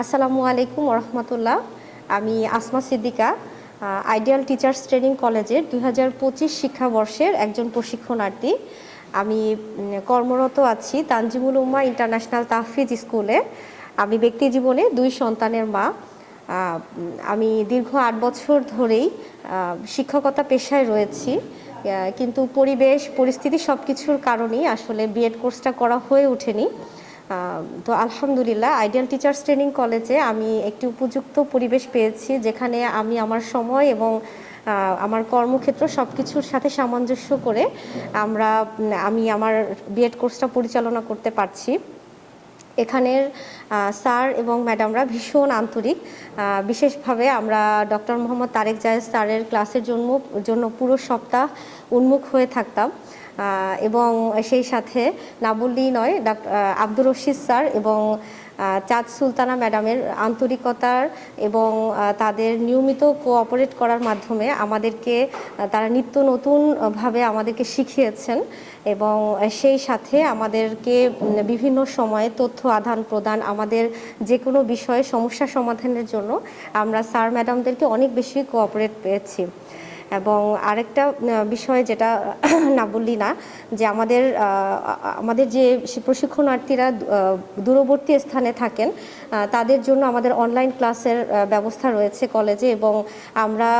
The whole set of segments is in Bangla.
আসসালামু আলাইকুম ওরহমতুল্লাহ। আমি Asma Siddika, ideal teachers training কলেজের 2025 শিক্ষাবর্ষের একজন প্রশিক্ষণার্থী। আমি কর্মরত আছি তানজিমুল উম্মাহ ইন্টারন্যাশনাল তাহফিজ স্কুলে। আমি ব্যক্তি জীবনে 2 সন্তানের মা। আমি দীর্ঘ 8 বছর ধরেই শিক্ষকতা পেশায় রয়েছি, কিন্তু পরিবেশ পরিস্থিতি সব কিছুর কারণেই আসলে বিএড কোর্সটা করা হয়ে ওঠেনি। তো আলহামদুলিল্লাহ আইডিয়াল টিচার্স ট্রেনিং কলেজে আমি একটি উপযুক্ত পরিবেশ পেয়েছি, যেখানে আমি আমার সময় এবং আমার কর্মক্ষেত্র সব কিছুর সাথে সামঞ্জস্য করে আমি আমার বিএড কোর্সটা পরিচালনা করতে পারছি। এখানের স্যার এবং ম্যাডামরা ভীষণ আন্তরিক। বিশেষভাবে আমরা ডক্টর মোহাম্মদ তারেক জায়েদ স্যারের ক্লাসের জন্য পুরো সপ্তাহ উন্মুখ হয়ে থাকতাম, এবং সেই সাথে না বললেই নয়, আব্দুর রশিদ স্যার এবং চাঁদ সুলতানা ম্যাডামের আন্তরিকতার এবং তাদের নিয়মিত কোঅপারেট করার মাধ্যমে তারা নিত্য নতুনভাবে আমাদেরকে শিখিয়েছেন, এবং সেই সাথে আমাদেরকে বিভিন্ন সময়ে তথ্য আদান প্রদান, আমাদের যে কোনো বিষয়ে সমস্যা সমাধানের জন্য আমরা স্যার ম্যাডামদেরকে অনেক বেশি কোঅপারেট পেয়েছি। এবং আরেকটা বিষয় যেটা না বললি না, যে আমাদের যে প্রশিক্ষণার্থীরা দূরবর্তী স্থানে থাকেন, তাদের জন্য আমাদের অনলাইন ক্লাসের ব্যবস্থা রয়েছে কলেজে, এবং আমরা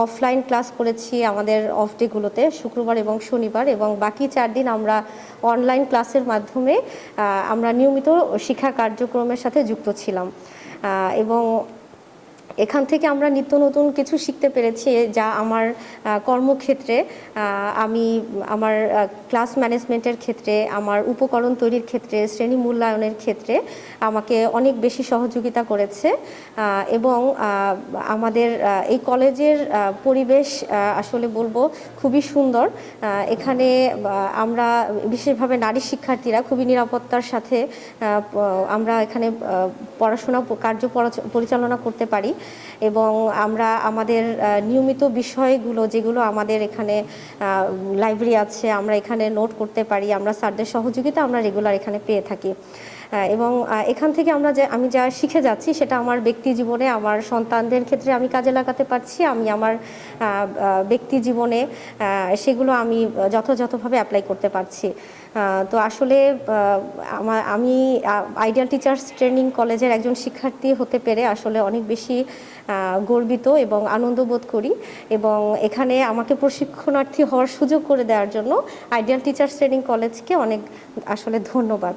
অফলাইন ক্লাস করেছি আমাদের অফ ডেগুলোতে, শুক্রবার এবং শনিবার, এবং বাকি 4 দিন আমরা অনলাইন ক্লাসের মাধ্যমে আমরা নিয়মিত শিক্ষা কার্যক্রমের সাথে যুক্ত ছিলাম। এবং এখান থেকে আমরা নিত্য নতুন কিছু শিখতে পেরেছি, যা আমার কর্মক্ষেত্রে আমি আমার ক্লাস ম্যানেজমেন্টের ক্ষেত্রে, আমার উপকরণ তৈরির ক্ষেত্রে, শ্রেণী মূল্যায়নের ক্ষেত্রে আমাকে অনেক বেশি সহযোগিতা করেছে। এবং আমাদের এই কলেজের পরিবেশ আসলে বলবো খুবই সুন্দর। এখানে আমরা বিশেষভাবে নারী শিক্ষার্থীরা খুবই নিরাপত্তার সাথে আমরা এখানে পড়াশোনা কার্য পরিচালনা করতে পারি, এবং আমরা আমাদের নিয়মিত বিষয়গুলো যেগুলো আমাদের এখানে লাইব্রেরি আছে, আমরা এখানে নোট করতে পারি, আমরা স্যারদের সহযোগিতা আমরা রেগুলার এখানে পেয়ে থাকি। এবং এখান থেকে আমি যা শিখে যাচ্ছি সেটা আমার ব্যক্তি জীবনে, আমার সন্তানদের ক্ষেত্রে আমি কাজে লাগাতে পারছি। আমি আমার ব্যক্তি জীবনে সেগুলো আমি যথাযথভাবে অ্যাপ্লাই করতে পারছি। তো আসলে আমি আইডিয়াল টিচার্স ট্রেনিং কলেজের একজন শিক্ষার্থী হতে পেরে আসলে অনেক বেশি গর্বিত এবং আনন্দ বোধ করি, এবং এখানে আমাকে প্রশিক্ষণার্থী হওয়ার সুযোগ করে দেওয়ার জন্য আইডিয়াল টিচার্স ট্রেনিং কলেজকে অনেক আসলে ধন্যবাদ।